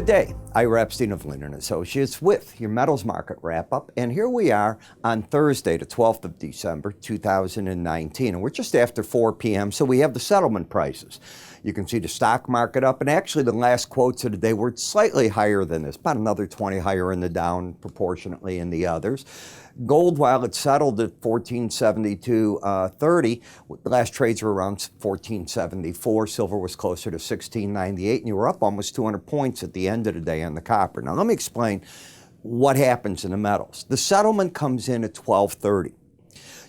Good day. Ira Epstein of Linn & Associates with your metals market wrap-up. And here we are on Thursday, the 12th of December, 2019. And we're just after 4 p.m., so we have the settlement prices. You can see the stock market up, and actually the last quotes of the day were slightly higher than this, about another 20 higher in the down proportionately in the others. Gold, while it settled at 1472.30, the last trades were around 1474. Silver was closer to 1698, and you were up almost 200 points at the end of the day on the copper. Now let me explain what happens in the metals. The settlement comes in at 12:30.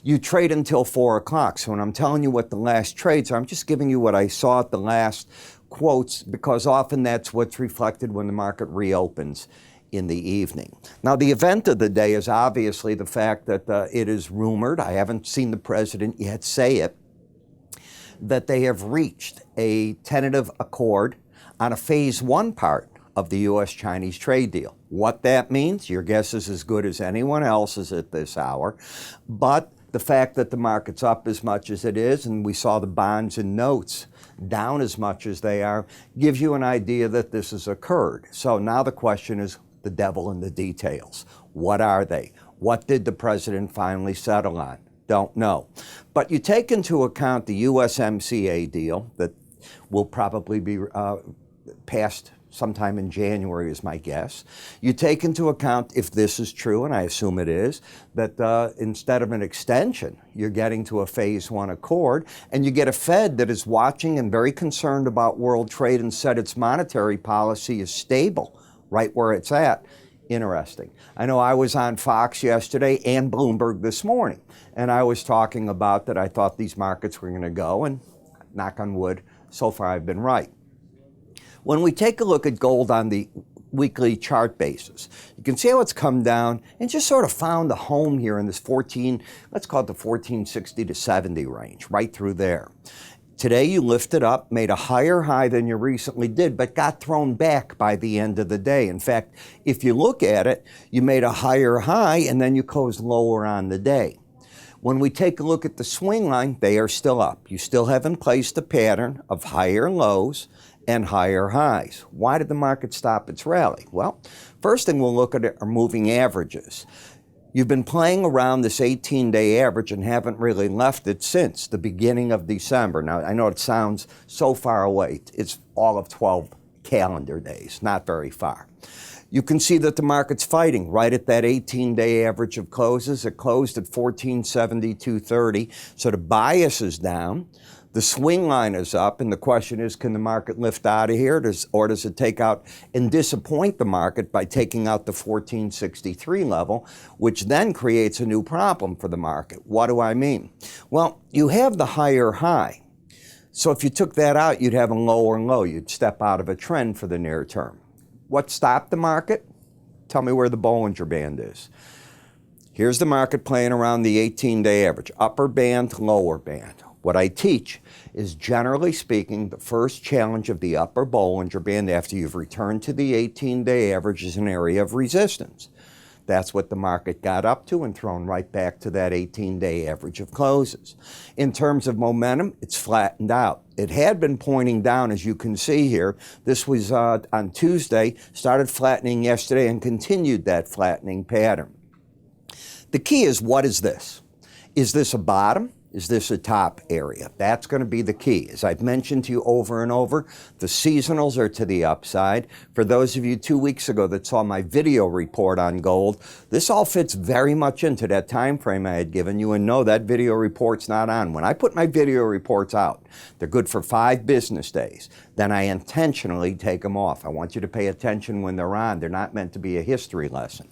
You trade until 4 o'clock. So when I'm telling you what the last trades are, I'm just giving you what I saw at the last quotes, because often that's what's reflected when the market reopens in the evening. Now, the event of the day is obviously the fact that it is rumored, I haven't seen the president yet say it, that they have reached a tentative accord on a phase one part of the U.S.-Chinese trade deal. What that means, your guess is as good as anyone else's at this hour. But the fact that the market's up as much as it is, and we saw the bonds and notes down as much as they are, gives you an idea that this has occurred. So now the question is the devil in the details. What are they? What did the president finally settle on? Don't know. But you take into account the USMCA deal that will probably be passed sometime in January is my guess. You take into account, if this is true, and I assume it is, that instead of an extension, you're getting to a phase one accord, and you get a Fed that is watching and very concerned about world trade and said its monetary policy is stable right where it's at. Interesting. I know I was on Fox yesterday and Bloomberg this morning, and I was talking about that I thought these markets were going to go, and knock on wood, so far I've been right. When we take a look at gold on the weekly chart basis, you can see how it's come down and just sort of found a home here in this 14, let's call it the 1460 to 70 range, right through there. Today you lifted up, made a higher high than you recently did, but got thrown back by the end of the day. In fact, if you look at it, you made a higher high and then you closed lower on the day. When we take a look at the swing line, they are still up. You still have in place the pattern of higher lows and higher highs. Why did the market stop its rally? Well, first thing we'll look at are moving averages. You've been playing around this 18-day average and haven't really left it since the beginning of December. Now, I know it sounds so far away. It's all of 12 calendar days, not very far. You can see that the market's fighting right at that 18-day average of closes. It closed at 1472.30, so the bias is down. The swing line is up, and the question is, can the market lift out of here, or does it take out and disappoint the market by taking out the 1463 level, which then creates a new problem for the market? What do I mean? Well, you have the higher high. So if you took that out, you'd have a lower low. You'd step out of a trend for the near term. What stopped the market? Tell me where the Bollinger Band is. Here's the market playing around the 18-day average, upper band, lower band. What I teach is, generally speaking, the first challenge of the upper Bollinger Band after you've returned to the 18-day average is an area of resistance. That's what the market got up to and thrown right back to that 18-day average of closes. In terms of momentum, it's flattened out. It had been pointing down, as you can see here. This was on Tuesday, started flattening yesterday and continued that flattening pattern. The key is, what is this? Is this a bottom? Is this a top area? That's going to be the key. As I've mentioned to you over and over, the seasonals are to the upside. For those of you 2 weeks ago that saw my video report on gold, this all fits very much into that time frame I had given you, and no, that video report's not on. When I put my video reports out, they're good for 5 business days. Then I intentionally take them off. I want you to pay attention when they're on. They're not meant to be a history lesson.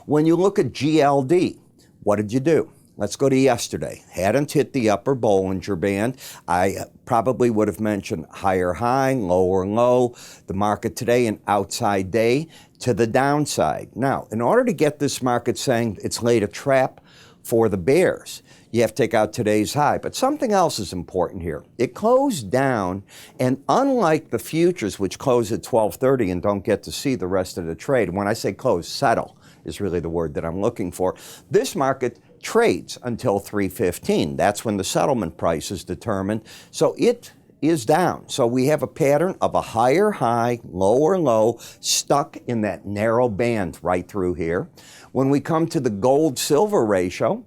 When you look at GLD, what did you do? Let's go to yesterday. Hadn't hit the upper Bollinger Band. I probably would have mentioned higher high, lower low. The market today, an outside day to the downside. Now, in order to get this market saying it's laid a trap for the bears, you have to take out today's high. But something else is important here. It closed down, and unlike the futures, which close at 12:30 and don't get to see the rest of the trade, when I say close, settle is really the word that I'm looking for. This market trades until 3:15. That's when the settlement price is determined. So it is down. So we have a pattern of a higher high, lower low, stuck in that narrow band right through here. When we come to the gold-silver ratio,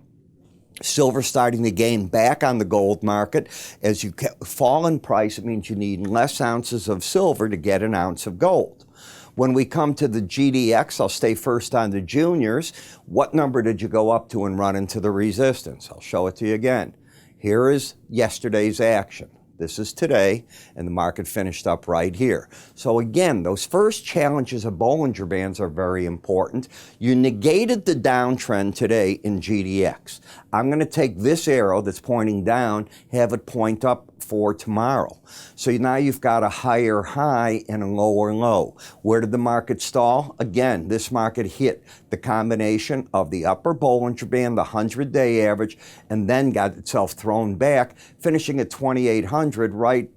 silver starting to gain back on the gold market. As you fall in price, it means you need less ounces of silver to get an ounce of gold. When we come to the GDX, I'll stay first on the juniors. What number did you go up to and run into the resistance? I'll show it to you again. Here is yesterday's action. This is today, and the market finished up right here. So again, those first challenges of Bollinger Bands are very important. You negated the downtrend today in GDX. I'm going to take this arrow that's pointing down, have it point up for tomorrow. So now you've got a higher high and a lower low. Where did the market stall? Again, this market hit the combination of the upper Bollinger Band, the 100-day average, and then got itself thrown back, finishing at 2,800, right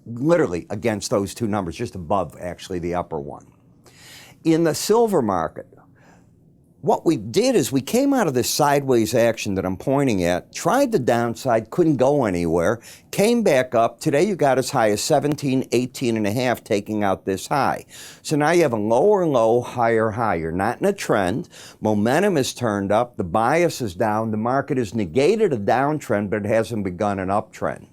literally against those two numbers, just above actually the upper one. In the silver market, what we did is we came out of this sideways action that I'm pointing at, tried the downside, couldn't go anywhere, came back up. Today you got as high as 17, 18 and a half, taking out this high. So now you have a lower low, higher high. You're not in a trend. Momentum is turned up. The bias is down. The market has negated a downtrend, but it hasn't begun an uptrend.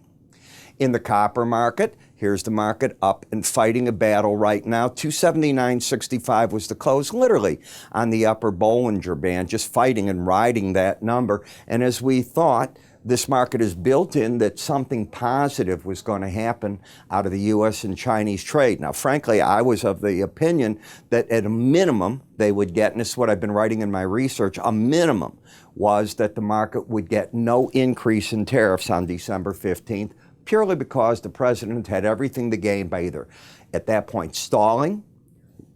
In the copper market, here's the market up and fighting a battle right now. 279.65 was the close, literally on the upper Bollinger Band, just fighting and riding that number. And as we thought, this market is built in that something positive was going to happen out of the U.S. and Chinese trade. Now, frankly, I was of the opinion that at a minimum they would get, and this is what I've been writing in my research, a minimum was that the market would get no increase in tariffs on December 15th, purely because the president had everything to gain by either, at that point, stalling,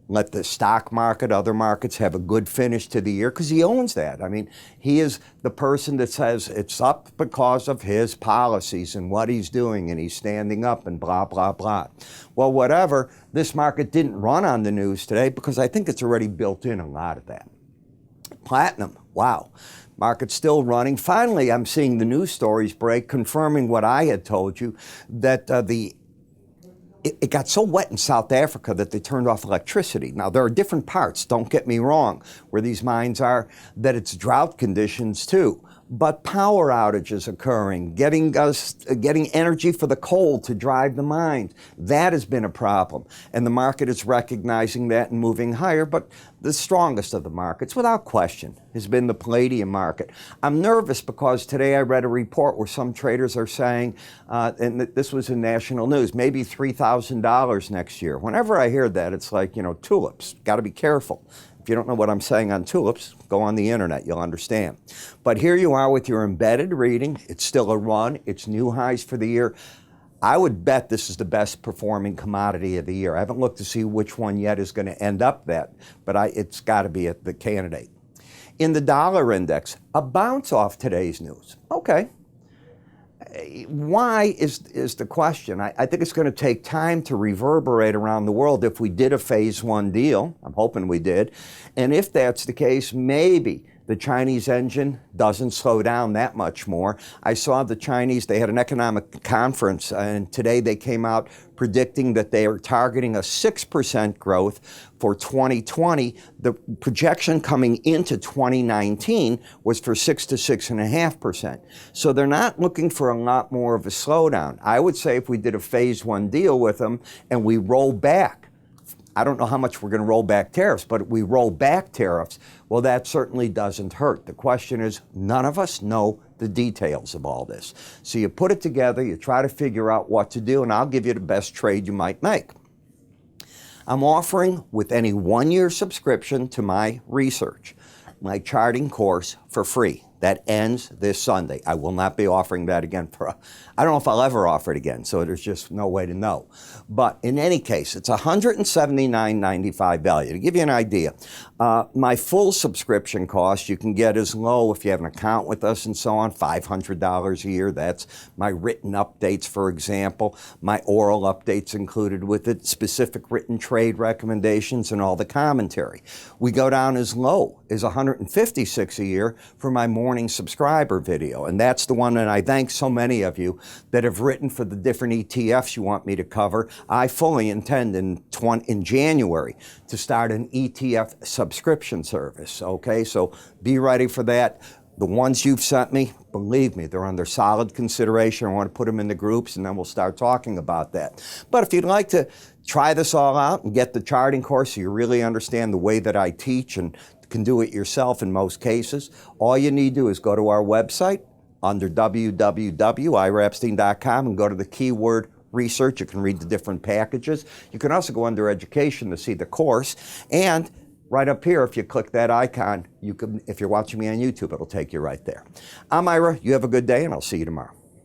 let the stock market, other markets have a good finish to the year, because he owns that. I mean, he is the person that says it's up because of his policies and what he's doing, and he's standing up and blah, blah, blah. Well, whatever, this market didn't run on the news today because I think it's already built in a lot of that. Platinum, wow. Market's still running. Finally, I'm seeing the news stories break, confirming what I had told you, that it got so wet in South Africa that they turned off electricity. Now, there are different parts, don't get me wrong, where these mines are, that it's drought conditions too. But power outages occurring, getting energy for the coal to drive the mines, that has been a problem. And the market is recognizing that and moving higher. But the strongest of the markets, without question, has been the palladium market. I'm nervous because today I read a report where some traders are saying, and this was in national news, maybe $3,000 next year. Whenever I hear that, it's like, tulips. Got to be careful. If you don't know what I'm saying on tulips, go on the internet, you'll understand. But here you are with your embedded reading. It's still a run. It's new highs for the year. I would bet this is the best performing commodity of the year. I haven't looked to see which one yet is going to end up that, but it's got to be the candidate. In the dollar index, a bounce off today's news. Okay. Why is the question? I think it's going to take time to reverberate around the world if we did a phase one deal. I'm hoping we did. And if that's the case, maybe the Chinese engine doesn't slow down that much more. I saw the Chinese, they had an economic conference, and today they came out predicting that they are targeting a 6% growth for 2020. The projection coming into 2019 was for 6 to 6.5%. So they're not looking for a lot more of a slowdown. I would say if we did a phase one deal with them and we roll back, I don't know how much we're going to roll back tariffs, but if we roll back tariffs, well, that certainly doesn't hurt. The question is, none of us know the details of all this. So you put it together, you try to figure out what to do, and I'll give you the best trade you might make. I'm offering, with any one-year subscription to my research, my charting course for free. That ends this Sunday. I will not be offering that again I don't know if I'll ever offer it again, so there's just no way to know. But in any case, it's $179.95 value. To give you an idea, my full subscription cost you can get as low, if you have an account with us and so on, $500 a year. That's my written updates, for example, my oral updates included with it, specific written trade recommendations, and all the commentary. We go down as low as $156 a year for my morning morning subscriber video, and that's the one, and I thank so many of you that have written for the different ETFs you want me to cover. I fully intend in January to start an ETF subscription service, okay? So be ready for that. The ones you've sent me, believe me, they're under solid consideration. I want to put them into groups, and then we'll start talking about that. But if you'd like to try this all out and get the charting course so you really understand the way that I teach and can do it yourself in most cases, all you need to do is go to our website under www.iraepstein.com and go to the keyword research. You can read the different packages. You can also go under education to see the course. And right up here, if you click that icon, you can, if you're watching me on YouTube, it'll take you right there. I'm Ira. You have a good day, and I'll see you tomorrow.